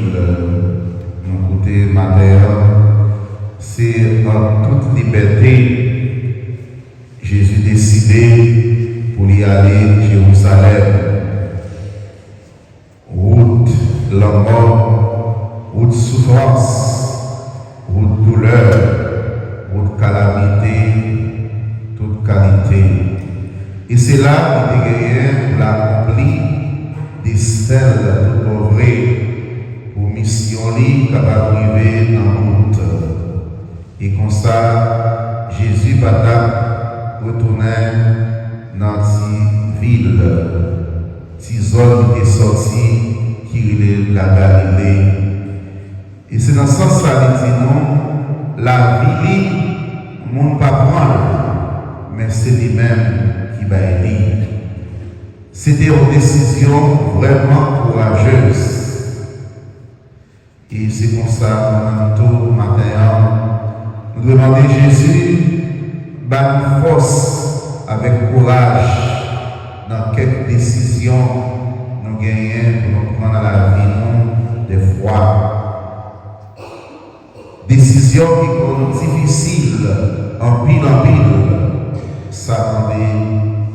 Bible, mon côté matin, c'est en toute liberté, Jésus décidé pour y aller à Jérusalem. Route la mort, route souffrance, route douleur, route calamité, toute qualité. Et c'est là qu'il est pour l'accomplir des stèles tout vrai pour mission capable d'arriver dans la route. Et comme ça, Jésus va retourner dans la ville, la zone qui est sortie, qui est la Galilée. Et c'est dans ce sens-là qu'il dit non, la vie, le monde ne va pas prendre, mais c'est lui-même qui va aider. C'était une décision vraiment courageuse. Et c'est comme ça, tout matin, nous demandons Jésus, une force avec courage dans quelques décisions nous gagnons pour nous prendre la vie, nous, des fois. Décisions qui sont difficiles, en pile, ça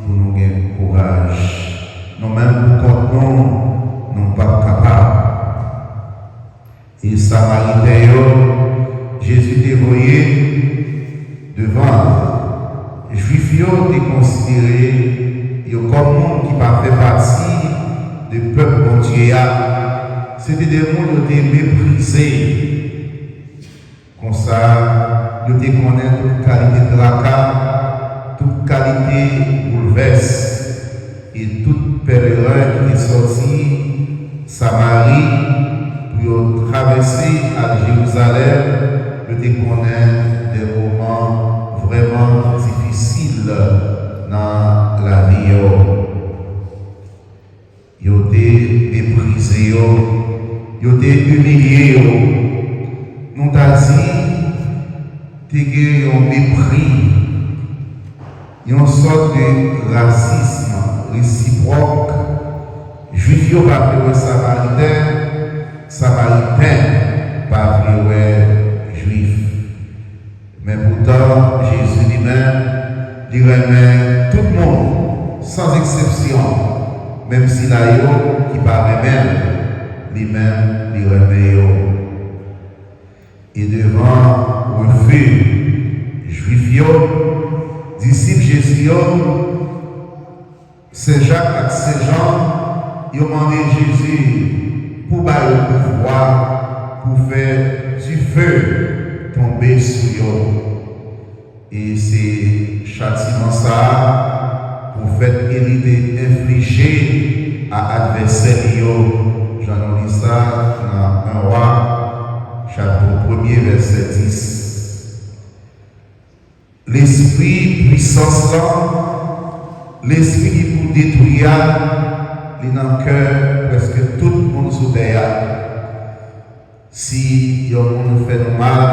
pour nous gagner courage. Nous-mêmes, quand nous ne sommes pas capables. Et Samaritain, Jésus dévoyé devant les Juifs, est considéré comme monde qui n'a fait partie du peuple de Dieu. C'était des gens qui étaient méprisés. Comme ça, ils connaissent toute qualité de la carte, toute qualité bouleverse. Et tout pèlerin qui est sorti Samarie pour traverser à Jérusalem, ils connaissent des moments vraiment difficiles dans la vie. Ils ont été méprisés, ils ont été humiliés. Nous avons dit qu'ils ont mépris, une sorte de racisme réciproque. Juifs n'ont pas pris Samaritain, pas pris Juif. Mais pourtant, Jésus lui-même, il remet tout le monde, sans exception, même si là, qui paraît même, lui-même, il remet. Et devant le refus juif, disciples Jésus, Saint Jacques et Saint Jean, ils ont demandé Jésus pour avoir le pouvoir, pour faire du feu tomber sur eux. Et c'est châtiment ça pour faire hériter, infliger à adversaire. J'en lis ça dans 1 Roi, chapitre 1er, verset 10. L'esprit puissance là, l'esprit qui pour détruire, il est dans le cœur presque tout le monde sous terre. Si on fait du mal,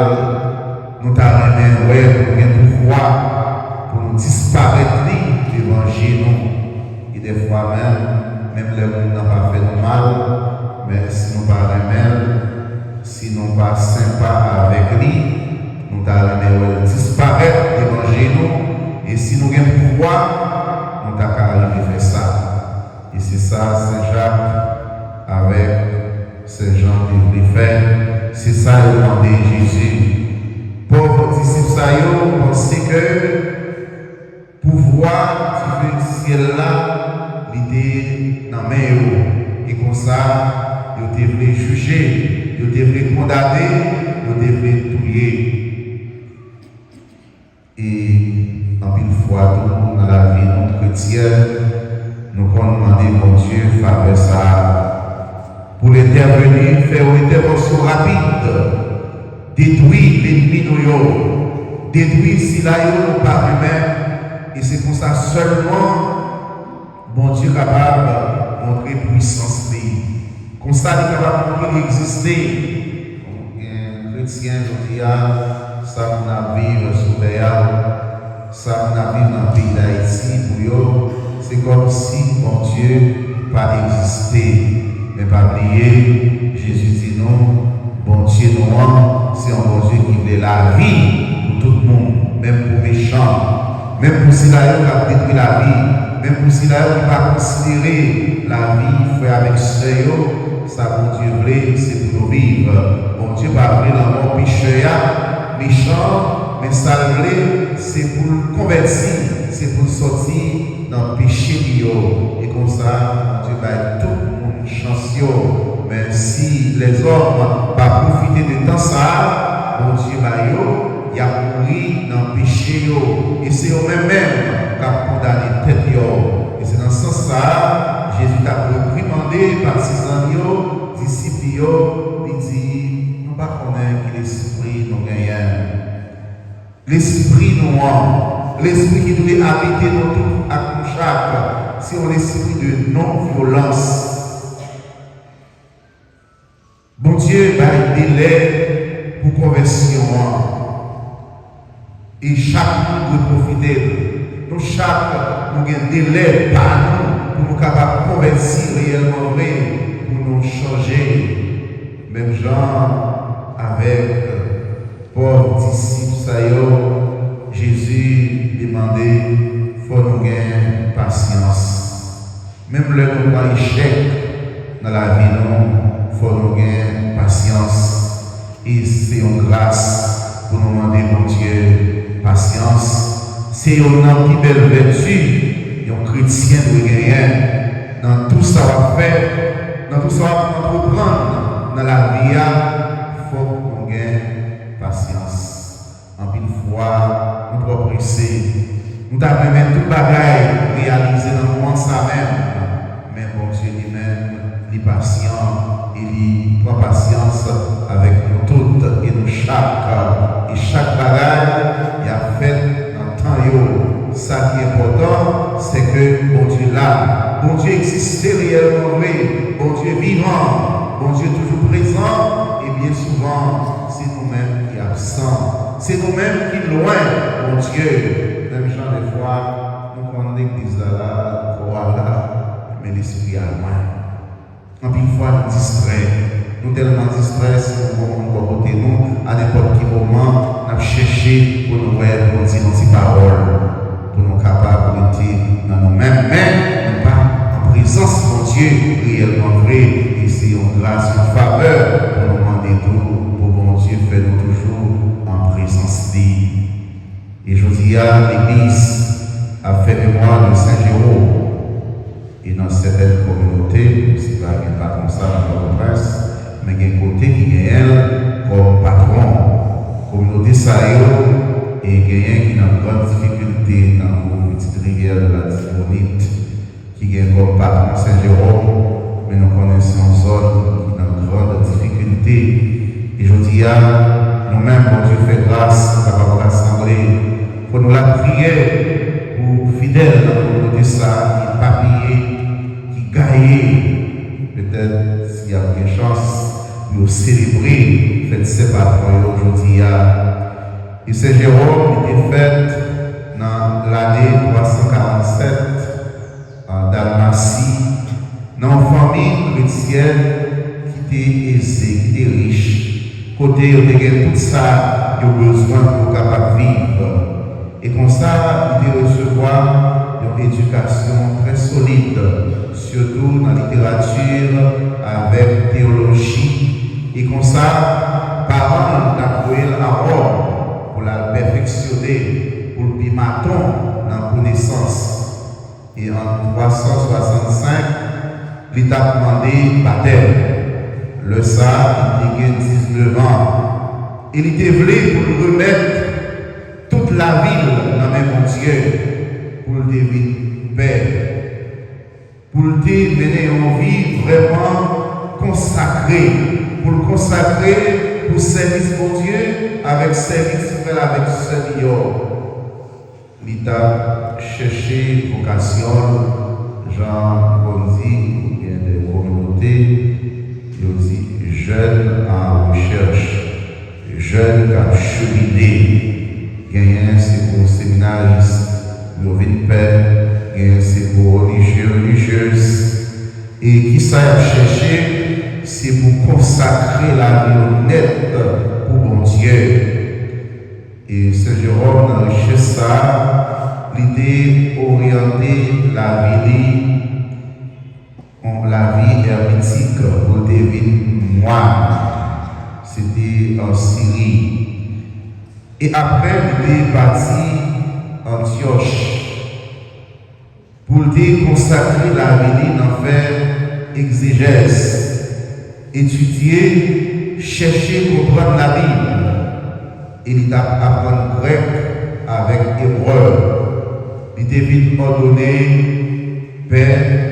nous t'arrêtons pour nous pouvoir, pour nous disparaître devant nous. Et des fois même les gens n'ont pas fait de mal, mais si nous ne pas si nous ne pas sympa avec lui, nous t'arrêtons disparaître devant nous. Et si nous avons pouvoir, nous t'arrêtons arriver faire ça. Et c'est ça, Saint Jacques, avec Saint Jean qui voulait faire. C'est ça, il a demandé Jésus. Pauvre disciple, ça y est, pensez que pouvoir du ciel-là, il était dans la main. Et comme ça, il devait juger, il devait condamner, il devait tuer. Et en une fois, dans la vie non chrétienne, nous allons demander mon Dieu faire ça. Pour l'intervenir, faire une intervention rapide, détruire l'ennemi nous, détruire si là nous pas humain, et c'est pour ça seulement mon Dieu est capable de montrer puissance. Comme ça, il est capable de montrer exister. Un chrétien, je dis, ça nous vivre sous terre, ça nous vivre dans le pays d'Haïti, c'est comme si mon Dieu n'a pas existé. mais pas oublier, Jésus dit non, bon Dieu nous, c'est un bon Dieu qui veut la vie pour tout le monde, même pour les méchants, même pour ceux qui ont détruit la vie, même pour ceux qui n'ont pas considéré la vie, frère avec sœur, ça bon Dieu veut, c'est pour nous vivre. Bon Dieu va appeler la mort pécheur, méchant, mais ça veut, c'est pour le convertir, c'est pour sortir dans le péché. Et comme ça, Dieu va être tout le monde chanceux. Mais si les hommes n'ont pas profité de temps ça, bon Dieu va y a mouru dans le péché. Et c'est eux-mêmes qui ont condamné la tête. Et c'est dans ce sens-là, Jésus a reprimandé par ses amis, disciples, il dit, nous ne connaissons pas que l'esprit nous gagne. L'esprit nous, l'esprit qui doit habiter dans tout à chaque, c'est un esprit de non-violence. Bon Dieu va être délai pour conversion. Et chaque nous doit profiter. Donc chaque nous a un délai par nous pour nous capables de convertir réellement vrai, pour nous changer. Même genre avec Paul, disciple, Jésus demandait, il faut nous gagner patience. Même le nous avons échec dans la vie, il faut nous gagner patience. Et c'est une grâce pour nous demander, mon Dieu, patience. C'est une qui belle vertu, un chrétien doit gagner dans tout ça va faire, dans tout ça va entreprendre dans la vie, il faut qu'on gagne patience. En pile fois, nous devons presser. Nous devons mettre tout le bagage réalisé dans le moment ça même. Mais bon Dieu lui-même, il est patient, il prend patience avec nous toutes et nous chaque. Et chaque bagage, il a fait dans le temps. Ça qui est important, c'est que bon Dieu là, bon Dieu existe réellement vrai, bon Dieu vivant, bon Dieu toujours présent, et bien souvent, c'est nous-mêmes qui sommes absents. C'est nous-mêmes qui loin, mon Dieu. Même gens, des fois, nous connaissons l'église là, voilà, mais l'esprit est loin. En plus, une fois, nous distraits. Nous tellement distraits, si nous pouvons côté nous, à n'importe quel moment, nous cherchons pour nous dire nos paroles, pour nous capables de dire dans nous-mêmes, mais nous pas en présence de mon Dieu, réellement vrai, et c'est une grâce, une faveur pour nous demander tout, pour mon Dieu, fait-nous toujours en présence d'Église. Et je dis à l'Église a fait mémoire de Saint Jérôme. Et dans certaines communautés, c'est pas comme ça dans notre presse, mais il y a un côté qui est elle comme patron. Communauté Sayo et il y a qui a une grande difficulté dans la petite rivière de la Tibonite, qui est comme patron Saint Jérôme, mais nous connaissons une zone qui a une grande difficulté. Et je dis à nous-mêmes, bon Dieu fait grâce à la rassembler. Pour nous la prière pour fidèles dans la communauté ça, qui papier, qui gagne, peut-être s'il y a une chance pour célébrer, faites ces patrons aujourd'hui. Et Saint Jérôme était fait dans l'année 347 en Dalmatie, dans une famille chrétienne qui était aisée, qui était riche. Côté, il y a tout ça, il y a besoin pour capable vivre. Et comme ça, il peut recevoir une éducation très solide, surtout dans la littérature, avec théologie. Et comme ça, parents d'apprendre la Rome pour la perfectionner, pour le pimaton dans la connaissance. Et en 365, l'État a demandé baptême. Le ça, il a 19 ans. Il était voulu pour le remettre toute la ville dans mes mon Dieu, pour le devenir père, pour le devenir en vie vraiment consacré, pour le consacrer pour service mon Dieu, avec service avec Seigneur. L'État cherché vocation, Jean Bondi, ou bien des communautés, il dit jeunes en recherche, jeunes à cheminer. Gagnant, c'est pour séminaristes, pour une paix, gagnant, c'est pour religieux, religieuses. Et qui ça a cherché, c'est pour consacrer la vie honnête pour bon Dieu. Et Saint Jérôme, dans le richesse ça, l'idée orienter la vie hermétique pour devenir moine. C'était en Syrie. Et après, il est parti à Antioche pour consacrer la vie dans faire exégèse, étudier, chercher, comprendre la Bible. Et il a appris grec avec hébreu. Il devait ordonner Père.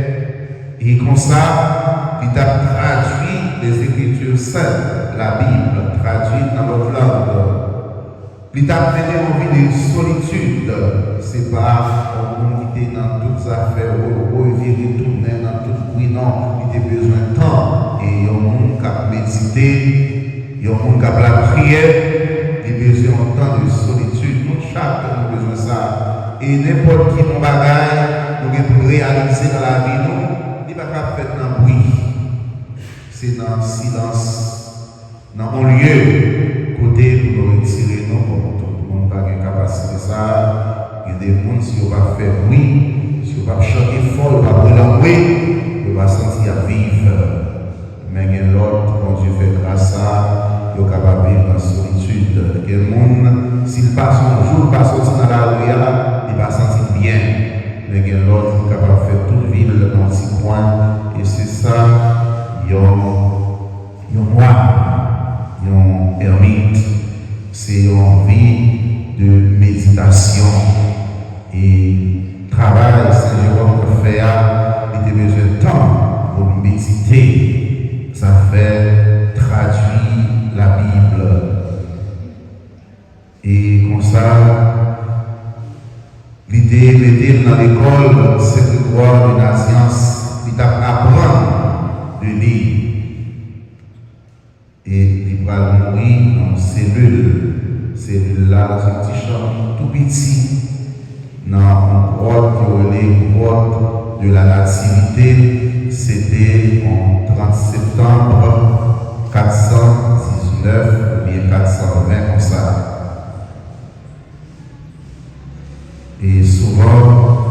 Et comme ça, il a traduit les Écritures saintes, la Bible, traduite dans notre langue. Il a donné envie de solitude. C'est pas on qui était dans toutes les affaires, revirer, tourner dans tout bruit, non. Il a besoin de temps. Et il y a un monde qui a médité, il y a un monde qui a la prière, il a besoin de temps de solitude. Nous, chacun a besoin de ça. Et n'importe qui mon bagage, nous devons réaliser dans la vie, nous, il ne va pas faire dans le bruit. C'est dans le silence, dans un lieu, côté pour nous retirer, non, comme tout le monde n'a pas de capacité ça. Il y a des gens, si on va faire bruit, si on va chanter fort, on va brûler bruit, on va sentir vivre. Mais il y a l'autre, quand Dieu fait grâce à, il est capable de vivre dans la solitude. Il y a des gens, s'il passe un jour, il va sortir dans la rue, il va sentir bien. Mais il y a l'autre qui est capable de faire toute ville dans un petit coin. Et c'est ça, il y a moi, il y a un ermite. C'est une vie de méditation. Et travail, Saint Jérôme fait, il a besoin de temps pour méditer. Ça fait traduire la Bible. Et comme ça, l'idée d'être dans l'école, c'est de voir de la science, il apprendre de lire. Et il va mourir dans une cellule. Cellule-là, dans un petit champ tout petit, dans une grotte qui est une grotte de la Nativité. C'était en 30 septembre 419 ou bien 420 comme ça. Et souvent,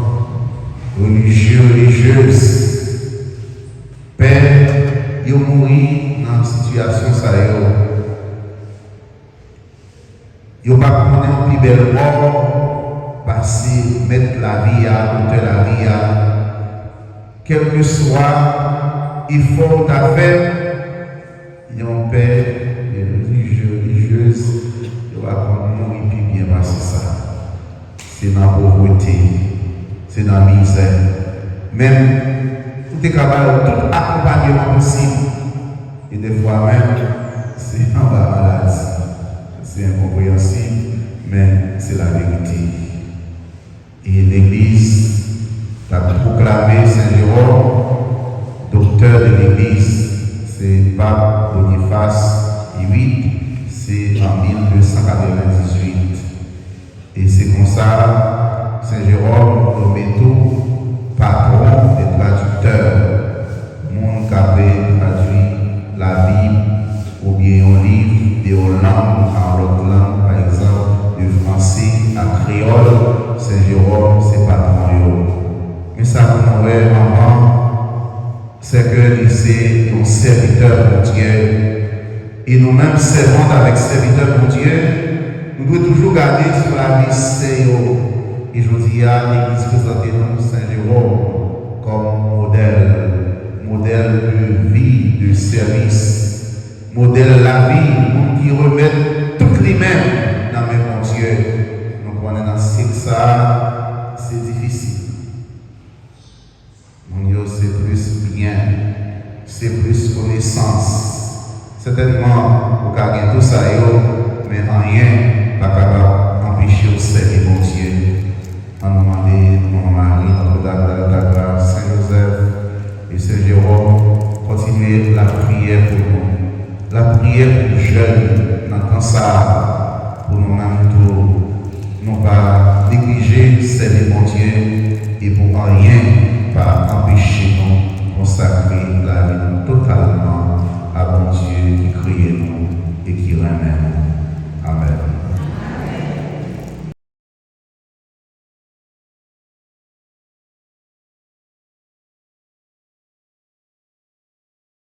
religieuses, pères, ils mourent dans une situation sérieuse. Ils ne peuvent pas prendre un plus bel mort, passer, mettre la vie à, monter la vie à. Quel que soit, il faut faire. Il y a un père, des religieuses, il va prendre mourir puis bien passer ça. C'est dans la pauvreté, c'est dans la misère. Même, tout est capable de tout accompagnement possible. Et des fois même, c'est en bas maladie. C'est incompréhensible, mais c'est la vérité. Et l'Église a proclamé Saint Jérôme, docteur de l'Église. C'est Pape Boniface VIII, c'est en 1298. Et c'est comme ça, Saint Jérôme nommé tout patron des traducteurs. Monde qui avait traduit la Bible ou bien un livre de langue en l'autre langue, par exemple, du français à créole, Saint Jérôme, c'est patron. Mais ça, nous maman, c'est que c'est un serviteur de Dieu. Et nous-mêmes servons avec serviteur de Dieu. Nous devons toujours garder sur la vie Saint. Et je vous dis à l'Église présentée nous Saint Jérôme comme modèle de vie, de service, modèle de la vie, qui remet toutes les mains dans mes mon Dieu. Donc on est dans ça, c'est difficile. Mon Dieu, c'est plus bien, c'est plus connaissance. Certainement, vous avez tout ça, mais rien pas capable d'empêcher au servir mon Dieu. On demande mon mari, Notre-Dame de la grâce, Saint Joseph et Saint Jérôme, continuez la prière pour nous. La prière pour les jeunes, dans ça, pour nous-mêmes tous, non pas négliger servir mon Dieu et pour rien pas empêcher nous consacrer la vie totalement